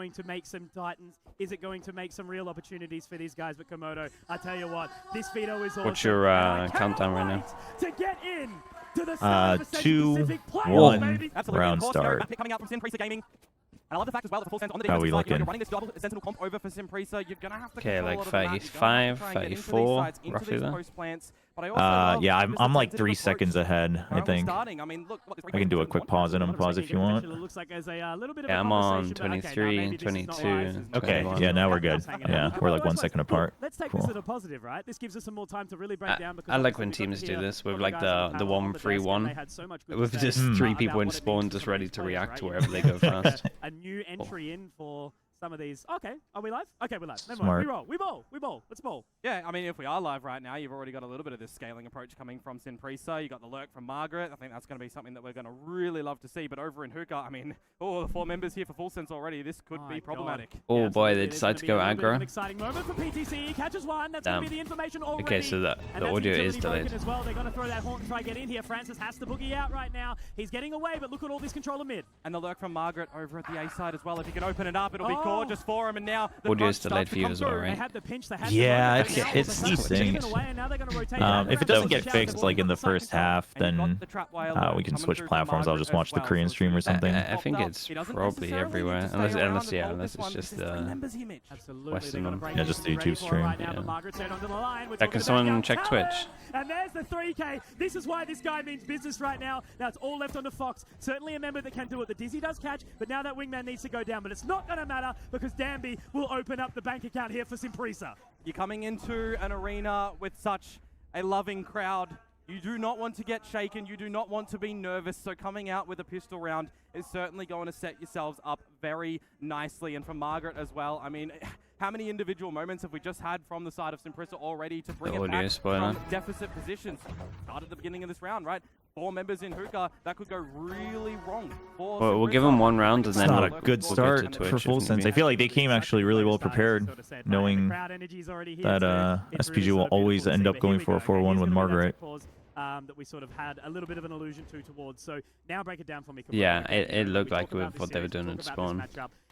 going to make some Titans? Is it going to make some real opportunities for these guys? But Komodo, I tell you what, this veto is awesome. What's your countdown right now? To get in to the 2-1 round start. Coming out from Sinpresa Gaming. And I love the fact as well that for full sense on the How defensive we side, looking? you're running this double sentinel comp over for Simpresa. You're gonna have to Okay, control like a lot of the map. 35, You're gonna try and get into 34, these sides, into roughly these there. post plants. But I also love Yeah, this I'm like defensive 3 approach. seconds ahead, I think. Starting. I mean, look, I can do a quick pause and unpause if you want. Yeah, I'm on 23, 22, Okay, 21. yeah, now we're good. Yeah, we're like 1 second apart. Let's take Cool. this as a positive, right? This gives us some more time to really break down. I like when teams do this with like the 1-3-1 with just 3 people in spawn just ready to react to wherever they go fast. A new entry in for some of these. Okay, are we live? Okay, we're live. Never Smart. mind. We roll. Let's bowl. Yeah, I mean, if we are live right now, you've already got a little bit of this scaling approach coming from Sinpresa. You got the lurk from Margaret. I think that's going to be something that we're going to really love to see. But over in Hookah, I mean, the 4 members here for full sense already. This could be problematic. Oh boy, they decide to go aggro. An exciting moment for PTC. He catches one. That's going to be the information already. Okay, so the audio is delayed. As well. They're going to throw that horn and try to get in here. Francis has to boogie out right now. He's getting away, but look at all this controller mid. And the lurk from Margaret over at the A side as well. If you can open it up, it'll be gorgeous for him. And now the audio is crunch delayed starts for to you come as well, through. right? They had the pinch. They had Yeah, the it's decent. If it doesn't get fixed like in the first half, then we can switch platforms. I'll just watch the Korean stream or something. I think it's probably everywhere, unless it's just Western one. Yeah, just the YouTube stream. Yeah, can someone check Twitch? And there's the 3K. This is why this guy means business right now. Now it's all left on the Fox. Certainly a member that can do it. The Dizzy does catch, but now that wingman needs to go down. But it's not going to matter because Dambi will open up the bank account here for Simpresa. You're coming into an arena with such a loving crowd. You do not want to get shaken. You do not want to be nervous. So coming out with a pistol round is certainly going to set yourselves up very nicely. And for Margaret as well, I mean, how many individual moments have we just had from the side of Simpresa already to bring it back from deficit positions? Start at the beginning of this round, right? 4 members in Hookah, that could go really wrong. Well, we'll give them 1 round and then not a good start for full sense. I feel like they came actually really well prepared, knowing that SPG will always end up going for a 4-1 with Margaret. That we sort of had a little bit of an allusion towards. So now break it down for me. Yeah, it looked like with what they were doing at spawn.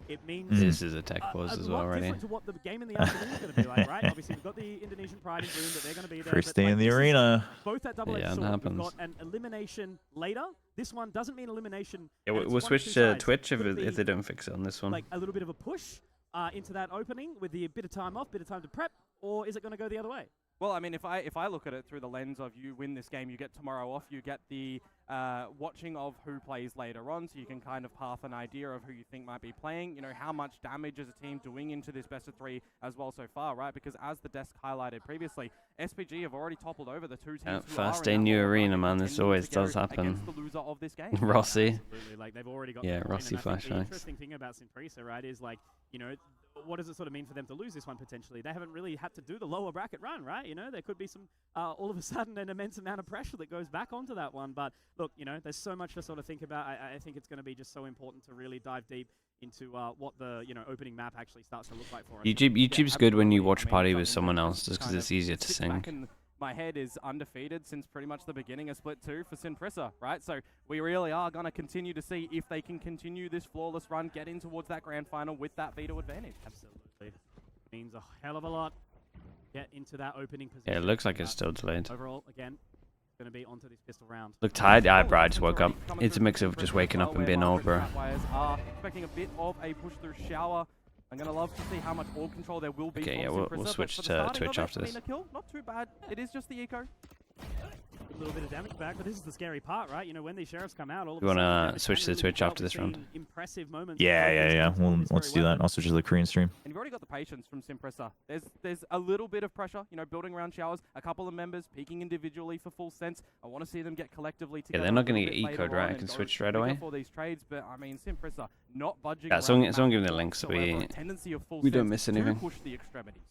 It means this is a tech pause as well already. To what the game in the afternoon is going to be like, right? Obviously, we've got the Indonesian Pride in June, but they're going to be there. First day in the arena. Both that double-edged sword. We've got an elimination later. This one doesn't mean elimination. Yeah, we'll switch to Twitch if they don't fix it on this one. Like a little bit of a push into that opening with the bit of time off, bit of time to prep, or is it going to go the other way? Well, I mean, if I look at it through the lens of you win this game, you get tomorrow off, you get the watching of who plays later on, so you can kind of path an idea of who you think might be playing, you know, how much damage is a team doing into this best of 3 as well so far, right? Because as the desk highlighted previously, SPG have already toppled over the 2 teams who first are day in new that arena, man, this always does happen. The loser of this game. Rossi. Like, they've already got Rossi flashbacks. The interesting thing about Simpresa, right, is like, you know, what does it sort of mean for them to lose this one potentially? They haven't really had to do the lower bracket run, right? You know, there could be some, all of a sudden, an immense amount of pressure that goes back onto that one. But look, you know, there's so much to sort of think about. I think it's going to be just so important to really dive deep into what the, you know, opening map actually starts to look like for us. YouTube's good when you watch party with someone else, just because it's easier to sync. My head is undefeated since pretty much the beginning of Split 2 for Sinpresa, right? So we really are going to continue to see if they can continue this flawless run, get in towards that grand final with that veto advantage. Absolutely. Means a hell of a lot. Get into that opening position. Yeah, it looks like it's still delayed. Overall, again, going to be onto this pistol round. Look tired? Bro, I just woke up. It's a mix of just waking up and being old, bro. Expecting a bit of a push through shower. I'm going to love to see how much orb control there will be. Okay, yeah, we'll switch to Twitch after this. Not too bad. It is just the eco. A little bit of damage back, but this is the scary part, right? You know, when these sheriffs come out, all of you want to switch to Twitch after this round? Impressive moments. Yeah. Well, let's do that. I'll switch to the Korean stream. And you've already got the patience from Simpresa. There's a little bit of pressure, you know, building around showers. A couple of members peaking individually for full sense. I want to see them get collectively together. Yeah, they're not going to get ecoed, right? I can switch straight away. For these trades, but I mean, Simpresa not budging. Yeah, someone give me the link so we don't miss anything. Push the extremities.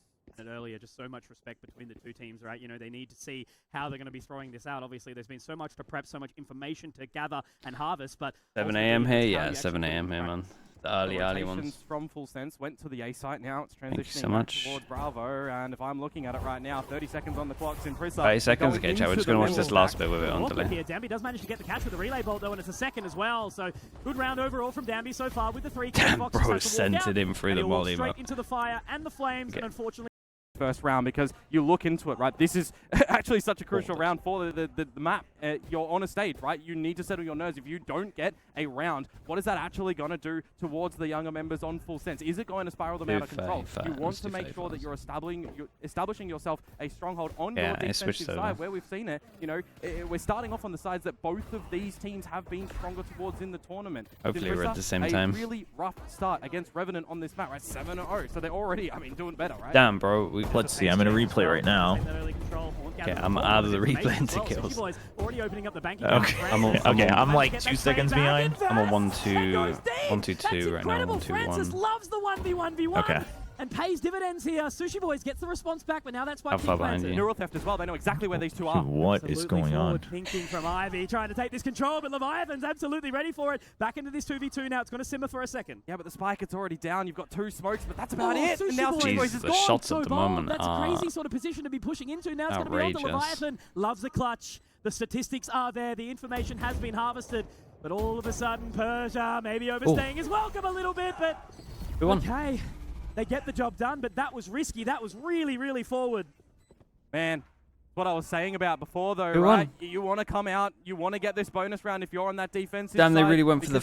Earlier, just so much respect between the 2 teams, right? You know, they need to see how they're going to be throwing this out. Obviously, there's been so much to prep, so much information to gather and harvest, but 7 a.m. here? Yeah, 7 a.m. here, man. The early ones. From Full Sense went to the A site. Now it's transitioning Thank you so much. towards Bravo. And if I'm looking at it right now, 30 seconds on the clock. Simprissa. 30 seconds. Okay, chat. We're just going to watch this last bit with it on delay. Here. Dambi does manage to get the catch with the relay bolt, though, and it's a second as well. So good round overall from Dambi so far with the 3. Damn, bro, scented him through the molly. Straight into the fire and the flames, and unfortunately. First round, because you look into it, right? This is actually such a crucial round for the map. You're on a stage, right? You need to settle your nerves. If you don't get a round, what is that actually going to do towards the younger members on Full Sense? Is it going to spiral them out of control? You want to make sure that you're establishing yourself a stronghold on your defensive side, where we've seen it. You know, we're starting off on the sides that both of these teams have been stronger towards in the tournament. Hopefully we're at the same time. A really rough start against Revenant on this map, right? 7-0, so they're already, I mean, doing better, right? Damn, bro. Let's see. I'm in a replay right now. Okay, I'm out of the replay into kills. Okay, I'm like 2 seconds behind. I'm on 1-2-2 right now. 1-2-1. Francis loves the 1v1v1. Okay. And pays dividends here. Sushi Boys gets the response back, but now that's why How far behind you? Neural Theft as well. They know exactly where these two are. What is going on? Thinking from Ivy, trying to take this control, but Leviathan's absolutely ready for it. Back into this 2v2 now. It's going to simmer for a second. Yeah, but the spike, it's already down. You've got 2 smokes, but that's about it. And now Sushi Boys is the gone. shots at the moment That's a crazy sort of position to be pushing into. Now it's going to be on to Leviathan. Loves the clutch. The statistics are there. The information has been harvested. But all of a sudden, Persia maybe overstaying his welcome a little bit, but okay. They get the job done, but that was risky. That was really, really forward. Man, what I was saying about before, though, right? You want to come out, you want to get this bonus round if you're on that defensive Damn, they side, really went for the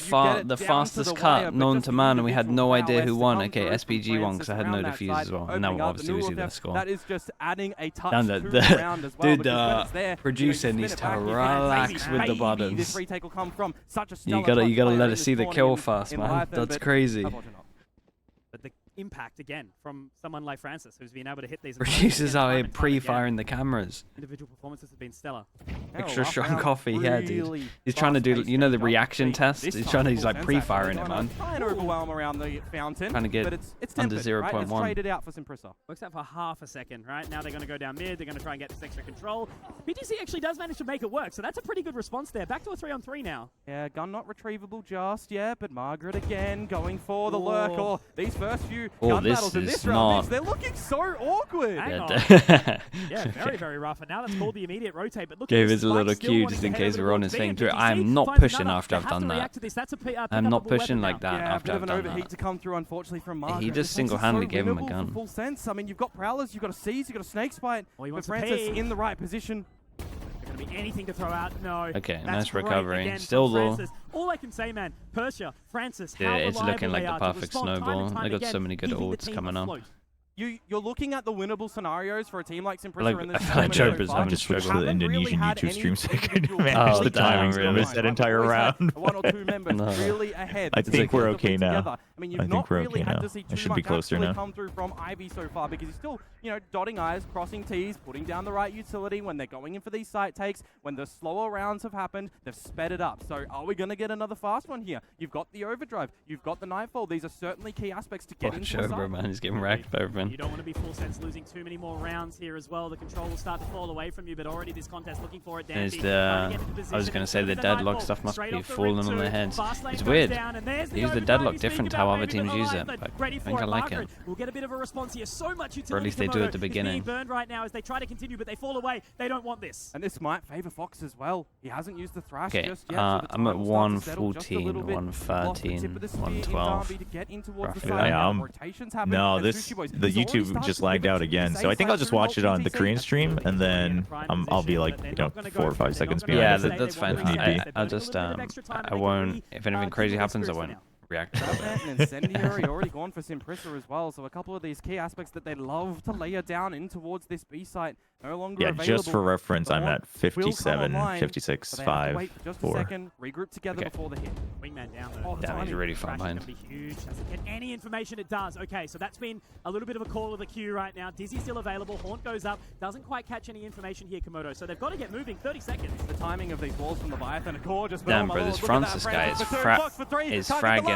fastest cut known to man, and we had no idea who won. Okay, SPG won because I had no defuse as well. And now obviously we see the score. That is just adding a touch Damn, to the round as well. Dude, producer needs to relax with the buttons. This retake will come from such a you gotta let us see the kill fast, man. That's crazy. But the impact again from someone like Francis, who's been able to hit these. Producers out here pre-firing the cameras. Individual performances have been stellar. Extra strong coffee, yeah, dude. He's trying to do, you know, the reaction test. He's like pre-firing it, man. Trying to overwhelm around the fountain, trying to get it's under tempted, 0.1. Right? It's traded out for Simprissa. Works out for half a second, right? Now they're going to go down mid. They're going to try and get this extra control. BTC actually does manage to make it work, so that's a pretty good response there. Back to a 3-on-3 now. Yeah, gun not retrievable just yet, but Margaret again going for the lurk. Or these first few gun battles in this round, they're looking so awkward. Hang on. Yeah, very, very rough. And now that's called the immediate rotate. But look, gave us a little cue just in case we're on his thing through. I am not pushing after I've done that. I'm not pushing like that after I've done that. Yeah, a bit of an overheat to come through, unfortunately, from Margaret. He just single-handedly gave him a gun. Full sense. I mean, you've got Prowlers, you've got a Seize, you've got a Snake Spite. But Francis in the right position. Going to be anything to throw out. No. Okay, nice recovery. Still though. All I can say, man, Persia, Francis, yeah, it's looking like the perfect snowball. They got so many good ults coming up. You're looking at the winnable scenarios for a team like Simprissa in this tournament. I just switched to the Indonesian YouTube stream so I could manage the timing for that entire round. One or two members really ahead. I think we're okay now. I mean, you've not really had to see too much actually come through from Ivy so far because he's still, you know, dotting I's, crossing T's, putting down the right utility when they're going in for these site takes. When the slower rounds have happened, they've sped it up. So are we going to get another fast one here? You've got the overdrive. You've got the Nightfall. These are certainly key aspects to get into the side. Man, he's getting racked by everyone. You don't want to be full sense losing too many more rounds here as well. The control will start to fall away from you, but already this contest looking for it. There's I was going to say the deadlock stuff must be falling on their heads. It's weird. They use the deadlock different to how other teams use it, but I think I like it. We'll get a bit of a response here. So much utility. Or at least they do at the beginning. Being burned right now as they try to continue, but they fall away. They don't want this. And this might favor Fox as well. He hasn't used the thrash just yet. I'm at 114, 113, 112. No, the YouTube just lagged out again. So I think I'll just watch it on the Korean stream, and then I'll be like, 4 or 5 seconds behind. Yeah, that's fine. I'll just I won't. If anything crazy happens, I won't react. And Incendiary already gone for Simprissa as well. So a couple of these key aspects that they love to layer down in towards this B site no longer available. Just for reference, I'm at 57, 56, 5, wait just 4. a second, regroup together before the hit. Wingman down though. Damn, he's really far behind. Doesn't get any information, it does. Okay, so that's been a little bit of a call of the queue right now. Dizzy's still available. Haunt goes up. Doesn't quite catch any information here, Komodo. So they've got to get moving. 30 seconds. The timing of these walls from Leviathan are gorgeous. Damn, bro, this Francis guy is fragging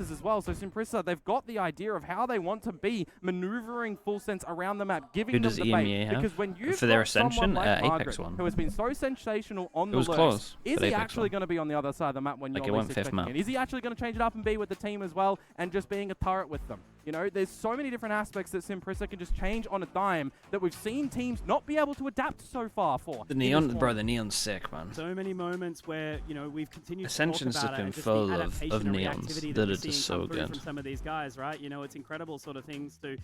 senses as well. So Simprissa, they've got the idea of how they want to be maneuvering full sense around the map, giving them the bait. Because when you've for their got Ascension, someone like Apex Margaret, one. who has been so sensational on It the was lurks, close. is but he Apex actually won. going to be on the other side of the map when Like, you're it least went fifth expecting map. it? Is he actually going to change it up and be with the team as well and just being a turret with them? You know, there's so many different aspects that Simprissa can just change on a dime that we've seen teams not be able to adapt so far for. The neon, bro, the neon's sick, man. So many moments where, you know, we've continued Ascension's to talk about just been it, full the of adaptation and neons reactivity that we're are just seeing so come through good. from some of these guys, right? You know, it's incredible sort of things to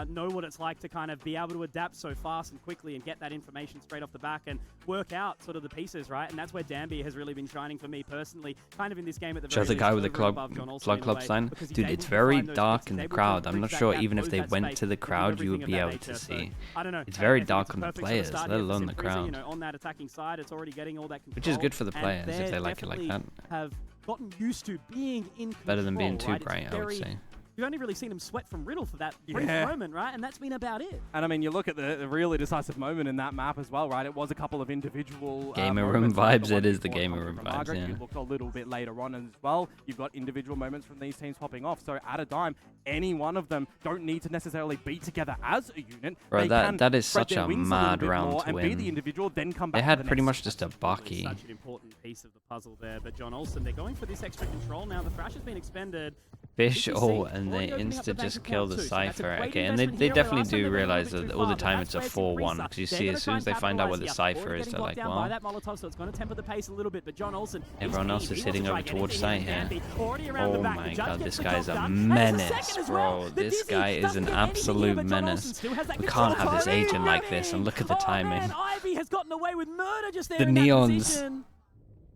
know what it's like to kind of be able to adapt so fast and quickly and get that information straight off the back and work out sort of the pieces, right? And that's where Dambi has really been shining for me personally, kind of in this game at the very Show the least, guy with the over and above John Olsen in a club way, sign. because he's Dude, able it's to very find those dark fits, in he's the able to crowd. I'm bridge not that sure gap, even if close they that went space, to the and do crowd, you everything would of be that able nature. to So, see. I don't know. It's very I think dark it's on a the perfect players, sort of start let here for alone the Simprissa, crowd. you know, on that attacking side, it's already getting all that control. Which is good for the and players if they like it like that. Have gotten used to being in control. Better than being too right? bright, I would say. You've only really seen him sweat from Riddle for that brief moment, right? And that's been about it. And I mean, you look at the really decisive moment in that map as well, right? It was a couple of individual gamer room moments, right? vibes. The It one is the before gamer coming room from vibes. Margaret, Yeah. You looked a little bit later on as well. You've got individual moments from these teams popping off. So at a dime, any one of them don't need to necessarily be together as a unit. Bro, they that is spread such their a wings mad little bit round more to and be the win. individual, then come back They to had the pretty next. much just a It's Bucky. such an important piece of the puzzle there. But John Olsen, they're going for this extra control now. The Thrash has been expended. Fish, You oh, see, and they already opening up the insta bank just account kill the too, so that's a Cypher. great Okay, and they investment here. definitely There are some do that are a realize little bit that too all the far, but time that's it's a where 4-1. Simprissa, Because you they're see, gonna as try soon and as they find out what the capitalize Cypher here. is, Already they're like, getting blocked down by well, that Molotov, so it's going to temper the pace a little bit. But John Olsen, everyone else is hitting over towards site here. Oh my god, this guy's a menace, bro. This guy is an absolute menace. We can't have this agent like this, and look at the timing. Ivy has gotten away with murder just there The in that neons. position.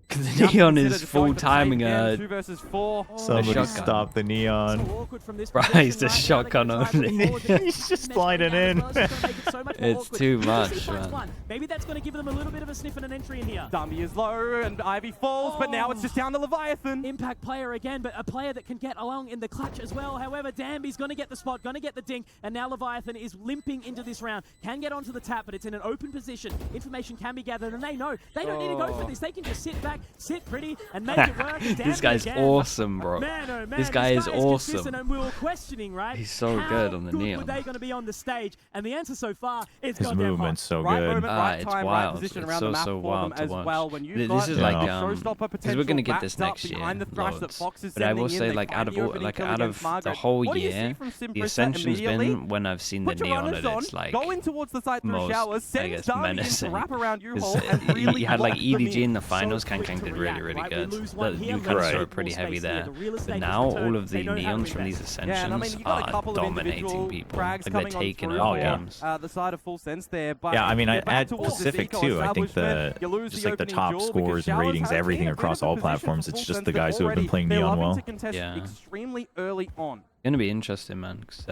The neon is full timing 2 versus 4. Somebody shotgun. stop the neon. So awkward from this Bro, position he's the right now. shotgun They're gonna try only. to forward the He's just next sliding down in. as well, so it's gonna make it so much more It's awkward. too UC much, finds man. one. Maybe that's going to give them a little bit of a sniff and an entry in here. Dambi is low and Ivy falls, but now it's just down to Leviathan. Impact player again, but a player that can get along in the clutch as well. However, Dambi's going to get the spot, going to get the dink, and now Leviathan is limping into this round. Can get onto the tap, but it's in an open position. Information can be gathered, and they know they don't need to go for this. They can just sit back, sit pretty, and make it work. This Dambi guy's again. awesome, bro. Man, oh man, This guy is consistent, awesome. and we were questioning, right? He's so how good on the good neon. were they going to be on the stage? And the answer so far is His goddamn movement's hot. so Right good. moment, right It's time, wild. right position It's around the map so for wild them to as watch. well. When you've This got is like, the because showstopper we're potential gonna get this backed up next year, behind the Thrash that loads. Fox is But I sending will in, say, they like, find out of the all, opening like, kill out against of the Margaret. whole What do you see year, from the Simprissa Ascension's immediately? been when I've seen the Put your neon, runners and on, it's like go in towards the side through most, showers, I send guess, Dambi in to menacing. wrap around you 'Cause hole and really you had like lock them EDG in the So finals. quick Kang to did react, really right? We good. lose one The here, Newcomers Right. were pretty heavy space here. there. The real estate But is now returned. all of They the know how to neons from these invest. Yeah, and I mean, Ascensions you got a are couple of dominating individual people. frags Like they're coming on taking through over Oh, yeah. games. the side of Full Sense there, but Yeah, I mean, you're back at towards this Pacific eco too, I think establishment. You lose just the like the opening top duel because scores and Showers ratings, had a everything team across in a all position for platforms. It's Full just Sense the guys who have been already. playing They're Neon loving well. to contest Yeah. extremely early on. Gonna be interesting, man. 'Cause,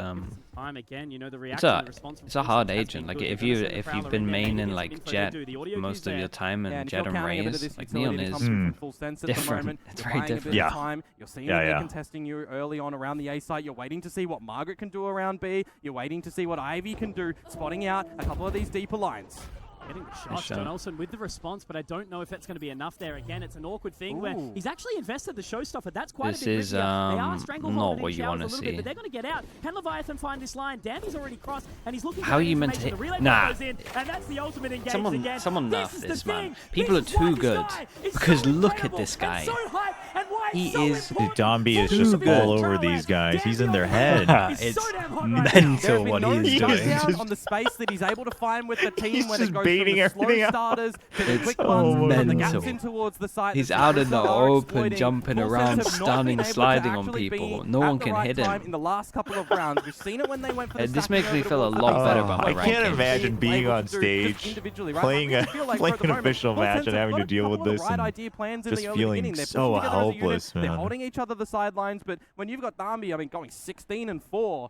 Time again, you know, the it's reaction a and response from it's a Full hard Sense has agent. been Like good. if You're gonna send the you've Prowler been in there, maybe maining get some like info. Jet They do. The audio most cue's of your there. time Yeah, and if Jet you're and counting a bit of Rays, this like utility Neon that is comes through from Full Sense at the different. moment, It's you're very buying a bit different. Yeah. of time. You're seeing Yeah, that they're yeah. contesting you early on around the A site. You're waiting to see what Margaret can do around B. You're waiting to see what Ivy can do, spotting out a couple of these deeper lines. Getting the shots, shot. John Olsen with the response, but I don't know if that's going to be enough there. Again, it's an awkward thing where Ooh. he's actually invested the showstopper. That's quite This a bit is, riskier. They are not strangleholding what you Showers wanna a little see. bit, but they're going to get out. Can Leviathan find this line? Dambi's already crossed, and he's looking for How are that you meant to information. hit- The relay Nah. goes in, and that's the ultimate engage Someone again. nerf is this, the man. thing. People This are is why too this good. guy is Because so look at incredible this and guy. so hyped, and why He it's so is- important Dambi is for just him to be all on over Trailway. these guys. He's in Dambi their on head. Trailway is It's so damn hot right now. mental There have what been no he's doing. shutdown on the space that he's able to find with the team He's when it just goes baiting from the slow everything out. starters to the It's quick so ones, from the mental. gaps in towards the side. He's that out in the Simprissa are open, exploiting. jumping Full around, Sense have not stunning, been able to sliding on actually be people. No at one the can right hit time him. in the last couple of rounds. We've seen it when they went for the This stacking makes me over feel a towards lot the better other about side. my I can't rankings. imagine being Able on to do just stage, individually, right? playing Like, a I feel like playing for the an moment, official Full match Sense and have having got to a deal with couple of this right and idea plans in just the early feeling beginning. They're so putting together as a unit. hopeless, They're man. holding each other the sidelines, but when you've got Dambi, I mean, going 16-4,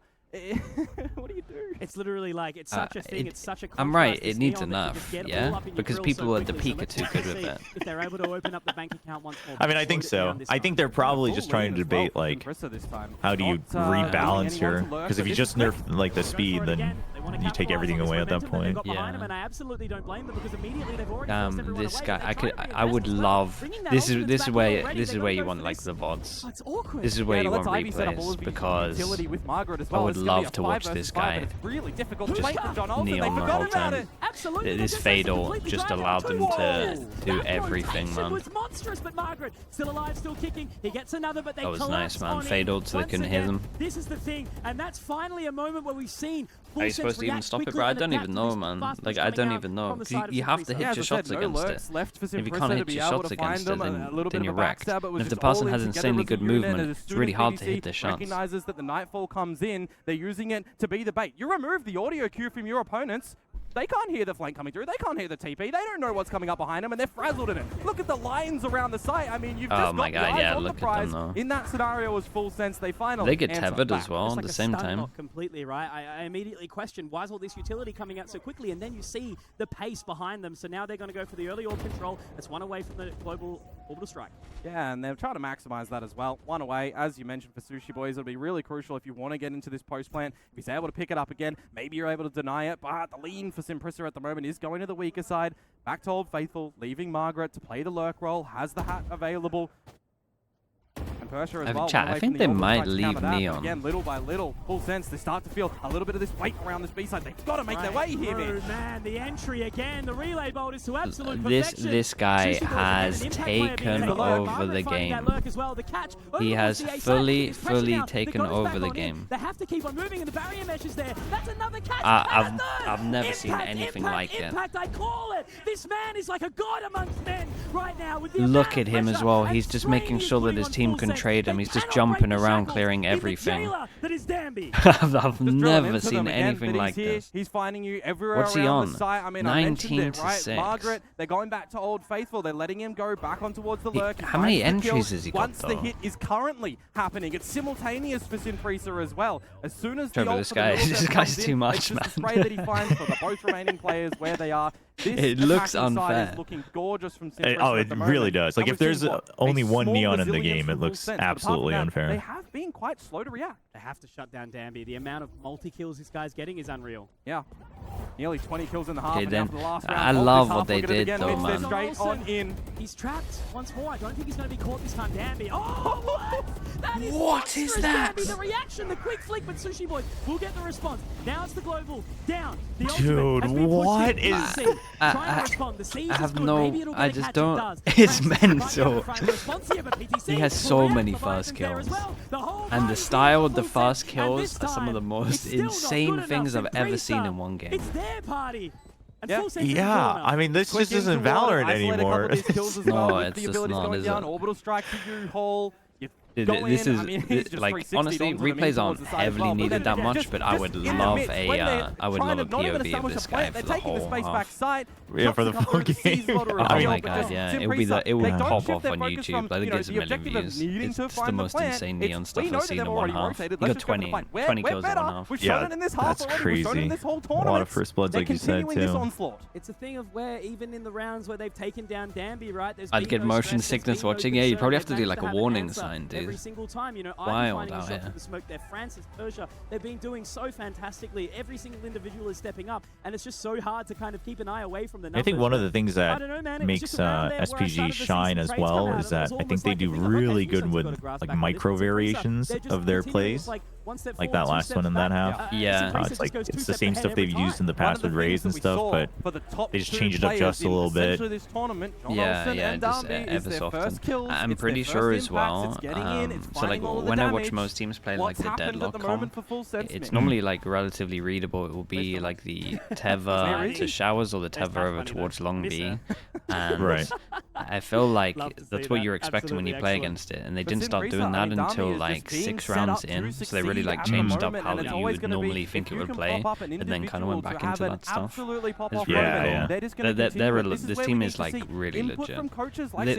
what do you do? It's literally like, it's such a thing, it's such a I'm right, contrast, it this needs neon that you just enough, get yeah? all up in your Because grill people so at the quickly. peak are So too let's good with see it. if they're able to open up the bank account once more. I mean, I think Slow it down so. this I time. think they're probably Full just trying to lead as well debate from like Simprissa this time. how do you Not, rebalance anyone here? to lurk, Because if but you this just is quick. nerf like the Go for speed, it then again. You take everything away at that point. Yeah. And I absolutely don't blame them because immediately they've already this guy, I would love. This is where you want like the VODs. This is where you want replays because I would love to watch this guy just neon the whole time. This Fatal just allowed them to do everything, man. That was nice, man. Fatal so they couldn't hit him. This is the thing, and that's finally a moment where we've seen. Are you supposed to even stop it, bro? I don't even know, man. Like, I don't even know. You have to hit your shots against it. If you can't hit your shots against it, then you're wrecked. And if the person has insanely good movement, it's really hard to hit their shots. Recognizes that the Nightfall comes in, they're using it to be the bait. You remove the audio cue from your opponents, they can't hear the flank coming through. They can't hear the TP. They don't know what's coming up behind them, and they're frazzled in it. Look at the lines around the site. I mean, you've just got the eyes on the prize. In that scenario was full sense. They finally get tethered as well at the same time. Completely right. I immediately questioned why is all this utility coming out so quickly, and then you see the pace behind them. So now they're going to go for the early orb control. It's one away from the global orbital strike. Yeah, and they're trying to maximize that as well. One away, as you mentioned, for Sushi Boys. It'll be really crucial if you want to get into this post plant. If he's able to pick it up again, maybe you're able to deny it. But the lean for Simprissa at the moment is going to the weaker side. Back to Old Faithful, leaving Margaret to play the lurk role, has the hat available. And Persha as well. Chat, I think they might leave Neon. Again, little by little, full sense, they start to feel a little bit of this weight around this B side. They've got to make their way here, man. The entry again, the relay bolt is to absolute perfection. This guy has taken over the game. He has fully taken over the game. They have to keep on moving, and the barrier mesh is there. That's another catch. I've never seen anything like it. I call it. This man is like a god amongst men right now. Look at him as well. He's just making sure that his team can trade him. He's just jumping around, clearing everything. I've never seen anything like this. He's finding you everywhere. What's he on? The site. I mean, 19 to 6. Margaret, they're going back to Old Faithful. They're letting him go back on towards the lurk. How many entries has he got, Once the hit is currently happening, it's simultaneous for Simprissa as well. As soon as the this guy's too much, man. The spray that he finds for the both remaining players where they are. It looks unfair. Is looking gorgeous from Simprissa. Oh, it really does. Like, if there's only one Neon in the game, it looks absolutely unfair. They have been quite slow to react. They have to shut down Dambi. The amount of multi-kills this guy's getting is unreal. Yeah. Nearly 20 kills in the half. Okay, then, the last round. I love what they did, though, man. Straight on in. He's trapped once more. I don't think he's going to be caught this time. Dambi. Oh, what? That is what is that? Dambi, the reaction, the quick flick, but Sushi Boys will get the response. Now it's the global. Down. The Dude, what is... I have no... I just don't... It's mental. He has so many fast kills. And the style of the fast kills are some of the most insane things I've ever seen in one game. It's their party. Yeah, I mean, this just isn't Valorant anymore. No, it's just not, is it? Orbital strike to you, Hole. This is like, honestly, replays aren't heavily needed that much, but I would love a POV of this guy for the whole half. Yeah, for the full game. Oh my god, yeah, it would pop off on YouTube. Like, it gets a million views. It's just the most insane Neon stuff I've seen in one half. He got 20 kills in one half. Yeah, that's crazy. A lot of first bloods, like you said, too. It's a thing of where, even in the rounds where they've taken down Dambi, right? I'd get motion sickness watching. Yeah, you'd probably have to do like a warning sign, dude. Every single time, you know, wild out here. The smoke there. Francis, Persha, they've been doing so fantastically. Every single individual is stepping up, and it's just so hard to kind of keep an eye away from the numbers. I think one of the things that makes SPG shine as well is that I think they do really good with like micro variations of their plays. Like that last one in that half. Yeah. It's like, it's the same stuff they've used in the past with Rays and stuff, but they just change it up just a little bit. Yeah, just ever so often. I'm pretty sure as well, so like when I watch most teams play like the Deadlock comp, it's normally like relatively readable. It will be like the Tether to Showers or the Tether over towards Long B. And I feel like that's what you're expecting when you play against it, and they didn't start doing that until like 6 rounds in, so they really like changed up how you would normally think it would play, and then kind of went back into that stuff. This team is like really legit.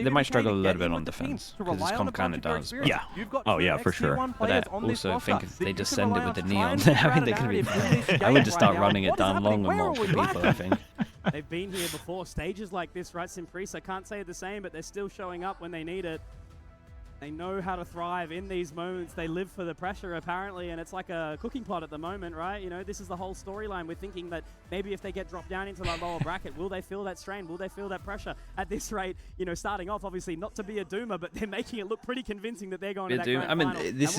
They might struggle a little bit on defense, because this comp kind of does. But yeah. Oh yeah, for sure. But I also think if they just send it with the Neon, I mean, they can be fine. I would just start running it down long and more for people, I think. They've been here before. Stages like this, right? Simprissa, I can't say the same, but they're still showing up when they need it. They know how to thrive in these moments. They live for the pressure, apparently, and it's like a cooking pot at the moment, right? You know, this is the whole storyline. We're thinking that maybe if they get dropped down into that lower bracket, will they feel that strain? Will they feel that pressure? At this rate, you know, starting off, obviously, not to be a doomer, but they're making it look pretty convincing that they're going to that grand final. I mean, this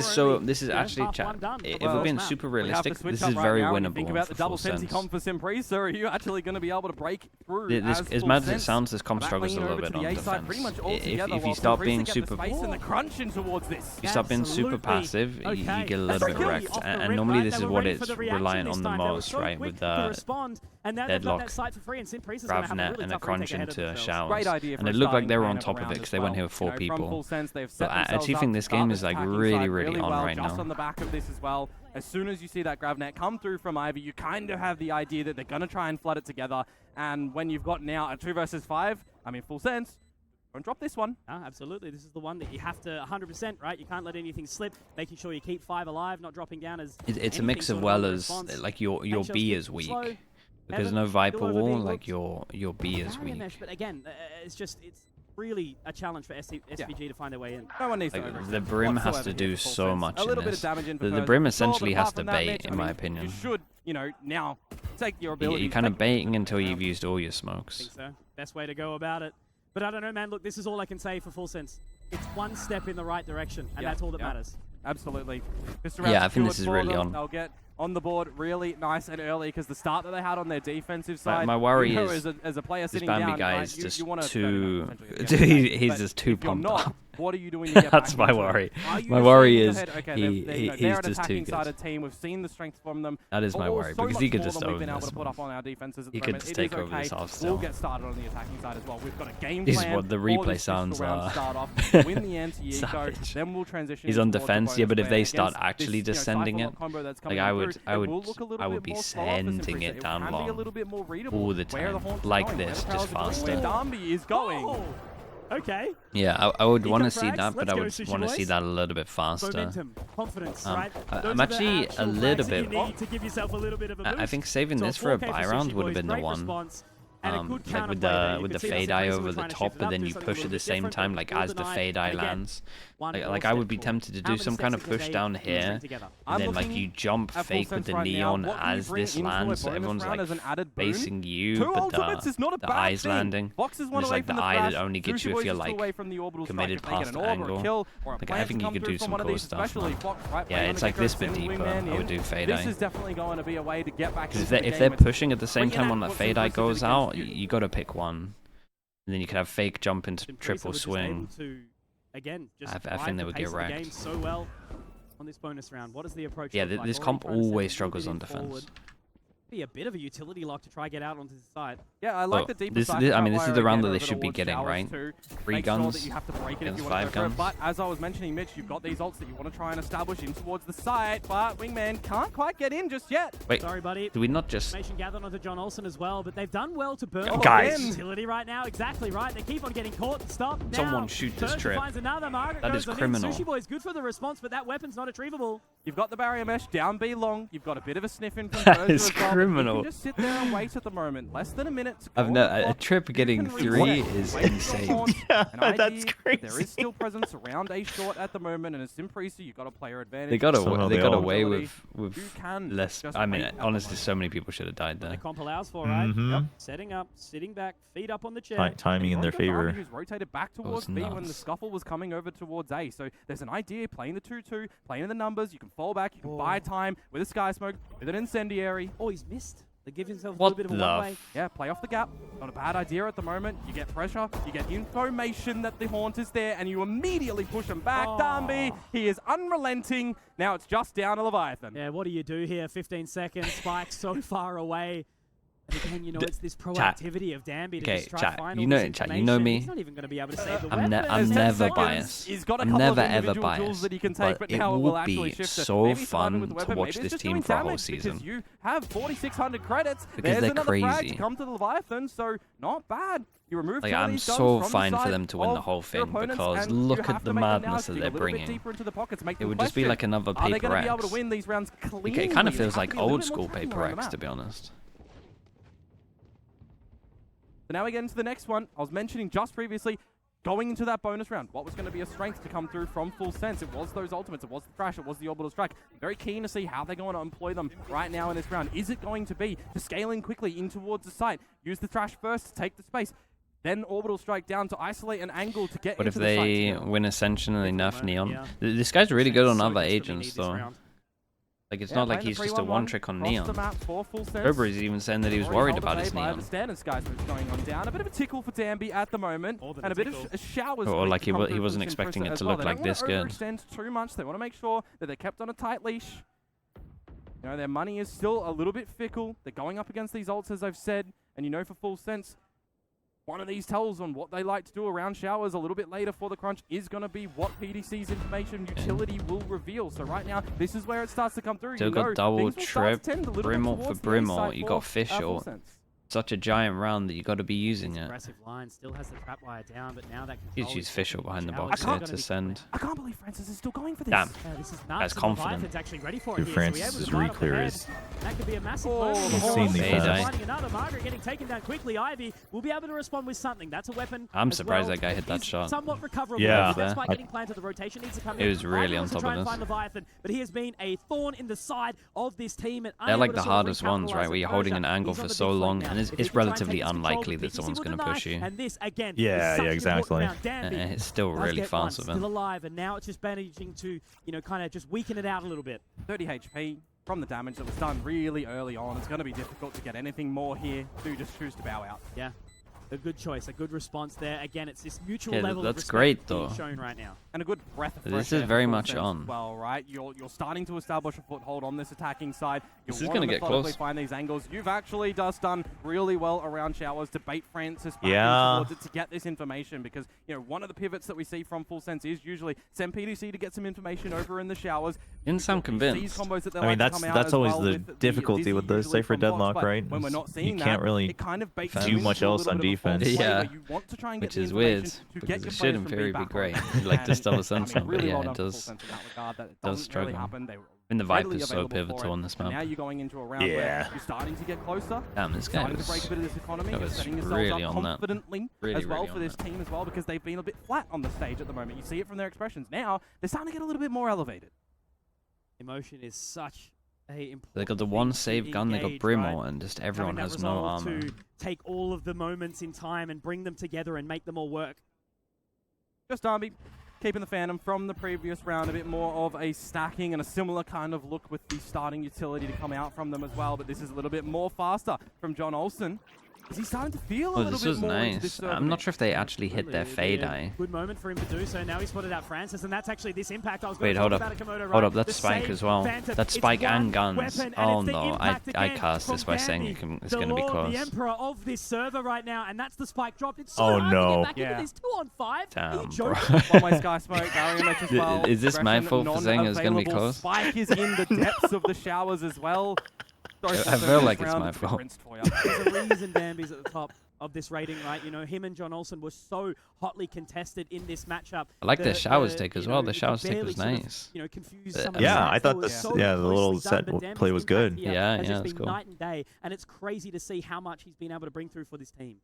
is actually, chat. If we're being super realistic, this is very winnable. Think about the double Sensi comp for Simpresa. Are you actually going to be able to break through? As mad as it sounds, this comp struggles a little bit on defense. If you start being super... You stop being super passive, you get a little bit wrecked. And normally this is what it's reliant on the most, right? With the deadlock, Gravnet, and a crunch into showers. And it looked like they were on top of it because they went here with 4 people. But I actually think this game is like really, really on right now. On the back of this as well. As soon as you see that Gravnet come through from Ivy, you kind of have the idea that they're going to try and flood it together. And when you've got now a 2 versus 5, I mean, full sense. Don't drop this one. Absolutely. This is the one that you have to 100%, right? You can't let anything slip, making sure you keep 5 alive, not dropping down as... It's a mix of well as, like, your B is weak. Because no Viper wall, like, your B is weak. But again, it's really a challenge for SPG to find their way in. No one needs to the Brim has to do so much in this. The Brim essentially has to bait, in my opinion. You should, you know, now take your ability. You're kind of baiting until you've used all your smokes. I think so. Best way to go about it. But I don't know, man. Look, this is all I can say for full sense. It's one step in the right direction, and that's all that matters. Absolutely. Yeah, I think this is really on. They'll get on the board really nice and early because the start that they had on their defensive side. My worry is as a player sitting down, this Bambi guy is just too... He's just too pumped up. What are you doing to get That's my worry. My worry is he's just too good. Team. We've seen the strength from them. That is my worry because he could just own this. He could just take over this off still. We'll get started on the attacking side as well. We've got a game plan. This is what the replay sounds are. Win the anti-eco, then we'll transition. He's on defense, yeah, but if they start actually just sending it, like I would be sending it down long all the time, like this, just faster. Dambi is going. Okay. Yeah, I would want to see that, but I would want to see that a little bit faster. Momentum, confidence, right? I'm actually a little bit... I think saving this for a buy round would have been the one. Like with the fade eye over the top, but then you push at the same time, like as the fade eye lands. Like I would be tempted to do some kind of push down here, and then like you jump fake with the neon as this lands, so everyone's like facing you, but the eye's landing. It's like the eye that only gets you if you're like committed past the angle. Like I think you could do some cool stuff. Yeah, it's like this bit deeper. I would do fade eye. Because if they're pushing at the same time when that fade eye goes out, you got to pick one, and then you could have fake jump into triple swing. Again, I think they would get wrecked. So well on this bonus round. What is the approach? Yeah, this comp always struggles on defense. Be a bit of a utility lock to try get out onto the side. Yeah, I like the deeper side. I mean, this is the round that they should be getting, right? 3 guns against 5 guns. But as I was mentioning, Mitch, you've got these ults that you want to try and establish in towards the side, but Wingman can't quite get in just yet. Wait, sorry, buddy. Do we not just... Information gathered onto John Olsen as well, but they've done well to burn guys. utility right now. Exactly right. They keep on getting caught. Stop now. Someone shoot this trip. That is criminal. Sushi Boy is good for the response, but that weapon's not retrievable. You've got the barrier mesh down B long. You've got a bit of a sniff in from That is criminal. You can just sit there and wait at the moment. Less than a minute to go. A trip getting 3 is insane. Yeah, that's crazy. There is still presence around A short at the moment, and as Simpresa, you've got a player advantage. They got away with less. I mean, honestly, so many people should have died there. The comp allows for, right? Yep. Setting up, sitting back, feet up on the chair. Timing in their favor. Who's rotated back towards B when the scuffle was coming over towards A. So there's an idea playing the 2-2, playing the numbers. You can fall back, you can buy time with a sky smoke, with an incendiary. Oh, he's missed. They give himself a little bit of a one-way. Yeah, play off the gap. Not a bad idea at the moment. You get pressure, you get information that the haunt is there, and you immediately push him back. Dambi, he is unrelenting. Now it's just down to Leviathan. Yeah, what do you do here? 15 seconds, Spike so far away. And again, you know, it's this proactivity of Dambi to just try final you know me. He's not even going to be able to save the weapon. I'm never biased. I'm never ever biased. But it will be so fun to watch this team for a whole season. You have 4,600 credits. Because they're crazy. Frag to come to the Leviathan, so not bad. You remove like, I'm so fine for them to win the whole thing because look at the madness that they're bringing. It would just be like another Paper X. It kind of feels like old school Paper X, to be honest. So now we get into the next one. I was mentioning just previously, going into that bonus round, what was going to be a strength to come through from Full Sense? It was those ultimates, it was the Thrash, it was the Orbital Strike. Very keen to see how they're going to employ them right now in this round. Is it going to be to scale in quickly in towards the site, use the Thrash first to take the space, then Orbital Strike down to isolate an angle to get into the site? What if they win Ascension and they nerf Neon? Yeah. This guy's really good on other agents, though. Like, it's not like he's just a one-trick on Neon. Burberry's even saying that he was worried about his Neon. Going on down. A bit of a tickle for Dambi at the moment, and a bit of showers. Or like he wasn't expecting it to look like this good. They don't want to overextend too much. They want to make sure that they're kept on a tight leash. You know, their money is still a little bit fickle. They're going up against these ults, as I've said, and you know, for Full Sense, one of these tells on what they like to do around showers a little bit later for the crunch is going to be what PDC's information utility will reveal. So right now, this is where it starts to come through. Still got double, trip, Brimble for Brimble. You got Fischl. Such a giant round that you got to be using it. Aggressive line still has the trap wire down, but now that you use Fischl behind the box here to send. I can't believe Francis is still going for this. Damn, this is that's confident. Dude, Francis's reclear is. That could be a massive insanely fast. Another Margaret getting taken down quickly. Ivy will be able to respond with something. That's a weapon. I'm surprised that guy hit that shot. Somewhat recoverable. Yeah, despite getting planted, the rotation needs to come in. It was really on top of this. Leviathan, but he has been a thorn in the side of this team. They're like the hardest ones, right? Where you're holding an angle for so long, and it's relatively unlikely that someone's going to push you. And this again, yeah, exactly. It's still really fast of him. Still alive, and now it's just managing to, you know, kind of just weaken it out a little bit. 30 HP from the damage that was done really early on. It's going to be difficult to get anything more here. Do just choose to bow out. Yeah. A good choice, a good response there. Again, it's this mutual level that's of great though. Shown right now. And a good breath of fresh This is very much on. Well, right, you're starting to establish a foothold on this attacking side. This is going to get close. Find these angles. You've actually just done really well around showers to bait Francis back towards it to get this information, because you know one of the pivots that we see from Full Sense is usually send PDC to get some information over in the showers. Didn't sound convinced. I mean, that's always the difficulty with the Cypher deadlock, right? When we're not seeing you can't really do much else on defense. Yeah. Which is weird, because it should in theory be great. Like this double sensing, but yeah, it does struggle. And the Viper is so pivotal on this map. Now you're going into a round where you're starting to get closer. Damn, this guy was really on that. Confidently as well for this team as well, because they've been a bit flat on the stage at the moment. You see it from their expressions. Now they're starting to get a little bit more elevated. Emotion is such. They got the one save gun, they got Brimble, and just everyone has no armor. To take all of the moments in time and bring them together and make them all work. Just Dambi keeping the Phantom from the previous round, a bit more of a stacking and a similar kind of look with the starting utility to come out from them as well, but this is a little bit more faster from John Olsen. Is he starting to feel a little bit more into this? I'm not sure if they actually hit their fade eye. Good moment for him to do so. Now he spotted out Francis, and that's actually this impact I was going to talk about. Hold up, that's Spike as well. That's Spike and guns. Oh no, I cast this by saying it's going to be close. The Emperor of this server right now, and that's the Spike drop. It's so hard to get back into this 2-on-5. Damn, bro. Is this my fault for saying it's going to be close? Spike is in the depths of the showers as well. I feel like it's my fault. There's a reason Dambi's at the top of this rating, right? You know, him and John Olsen were so hotly contested in this matchup. I like the showers take as well. The showers take was nice. You know, confused some yeah, I thought this. Yeah, the little set play was good. Yeah, it's cool. Night and day, and it's crazy to see how much he's been able to bring through for this team.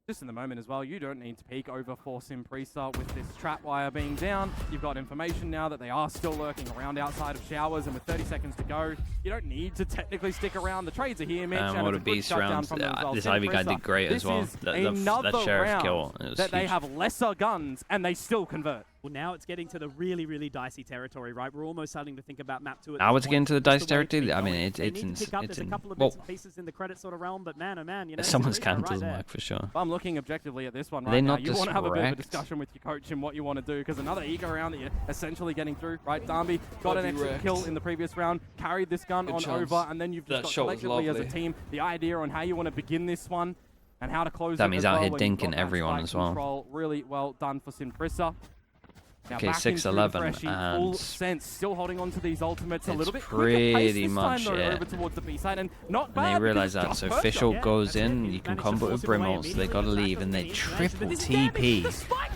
Just in the moment as well, you don't need to peek over for Simprisa with this trap wire being down. You've got information now that they are still lurking around outside of showers, and with 30 seconds to go, you don't need to technically stick around. The trades are here, Mitch, and what a beast round. This Ivy guy did great as well. That Sheriff kill, it was that they have lesser guns, and they still convert. Well, now it's getting to the really, really dicey territory, right? We're almost starting to think about map 2. Now it's getting to the dicey territory. I mean, it's a couple of bits and pieces in the credit sort of realm, but man, oh man, you know, someone's cancelled Mike for sure. I'm looking objectively at this one right now. You want to have a bit of a discussion with your coach and what you want to do, because another eco round that you're essentially getting through, right? Dambi got an extra kill in the previous round, carried this gun on over, and then you've just got collectively as a team the idea on how you want to begin this one and how to close it. That means out here dinking everyone as well. Really well done for Simprisa. Now okay, 6-11, and full sense, still holding on to these ultimates a little bit pretty much over towards the B side, and not bad. And they realize that, so Fischl goes in, you can combo with Brimble, so they gotta leave, and they triple TP.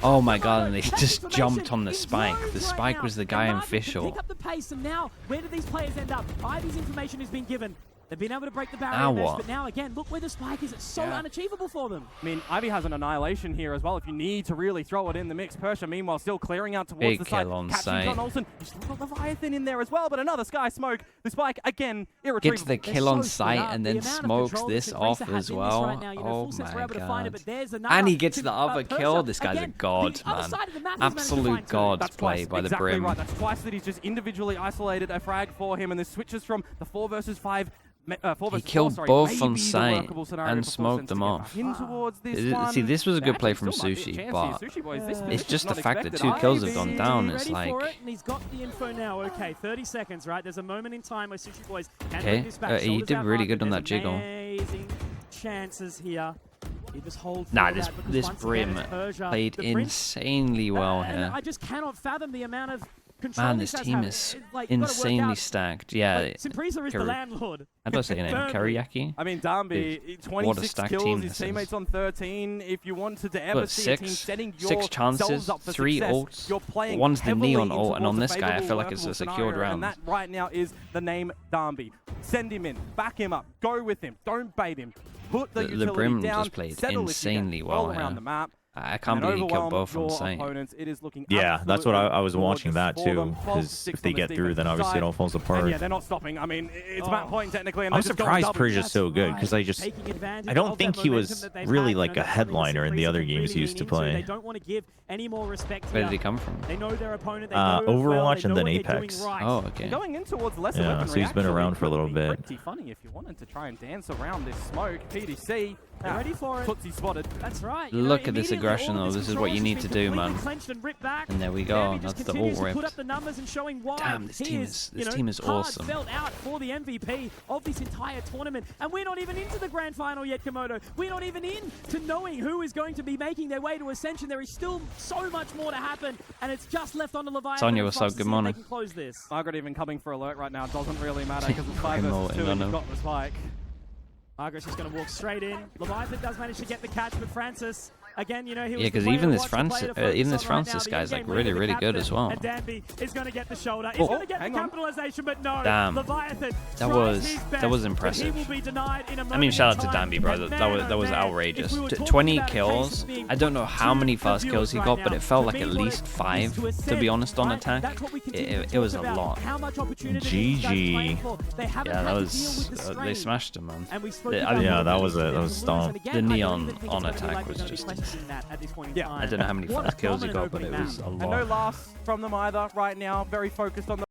Oh my god, and they just jumped on the Spike. The Spike was the guy in Fischl. Pick up the pace, and now, where do these players end up? Ivy's information has been given. They've been able to break the barrier, but now again, look where the spike is. It's so unachievable for them. I mean, Ivy has an annihilation here as well. If you need to really throw it in the mix, Persia, meanwhile, still clearing out towards the side. Catching John Olsen. You still got Leviathan in there as well, but another Sky Smoke. The spike, again, irretrievable. Gets the kill on sight and then smokes this off as well. Oh my god. And he gets the other kill. This guy's a god, man. Absolute god's play by the Brim. Right. That's twice that he's just individually isolated a frag for him, and this switches from the 4 versus 5. He killed both on sight and smoked them off. See, this was a good play from Sushi, but it's just the fact that 2 kills have gone down. It's like... And he's got the info now. Okay, 30 seconds, right? There's a moment in time where Sushi Boys can bring this back. He did really good on that jiggle. Amazing chances here. Nah, this Brim played insanely well here. I just cannot fathom the amount of... Man, this team is insanely stacked. Yeah. Simpresa is the landlord. How do I say your name? Teriyaki? I mean, Dambi, 26 kills, his teammates on 13. If you wanted to ever see a team setting six chances, up for 3 success, ults, you're playing one's the Neon heavily ult, and on this towards guy, I a feel like it's a secured round. And that right now is the name Dambi. Send him in, back him up, go with him, don't bait him. Put the utility Brim down, just played settle insanely well around the map. I can't believe he killed both on sight. Yeah, that's what I was watching that too. Because if they get through, then obviously it all falls apart. And yeah, they're not stopping. I mean, it's map point technically. And I'm surprised Persia's so good because I don't think he was really like a headliner in the other games he used to play. They don't want to give any more respect. Where did he come from? They know their opponent. Overwatch and then Apex. Oh, okay. Going in towards lesser yeah, so he's been around for a little bit. Pretty funny if you wanted to try and dance around this smoke. PDC. Ready for it. Tootsie spotted. That's right. Look at this aggression, though. This is what you need to do, man. And there we go. That's the ult rip. Damn, this team is awesome. Felt out for the MVP of this entire tournament, and we're not even into the grand final yet, Komodo. We're not even into knowing who is going to be making their way to Ascension. There is still so much more to happen, and it's just left on the Leviathan. Sonya, what's up? Good morning. Margaret even coming for alert right now. Doesn't really matter because it's 5 versus 2 and you've got the spike. Margaret's just going to walk straight in. Leviathan does manage to get the catch, but Francis, again, you know, he was because even this Francis guy's like really, really good as well. And Dambi is going to get the shoulder. He's going to get the capitalization, but no. Damn. Leviathan that was impressive. He will be denied in a I mean, shout out to Dambi, bro. That was outrageous. 20 kills. I don't know how many fast kills he got, but it felt like at least 5, to be honest, on attack. It was a lot. GG. Yeah, that was they smashed him, man. Yeah, that was stomp. The Neon on attack was just I don't know how many fast kills he got, but it was a lot. And no last from them either right now. Very focused on the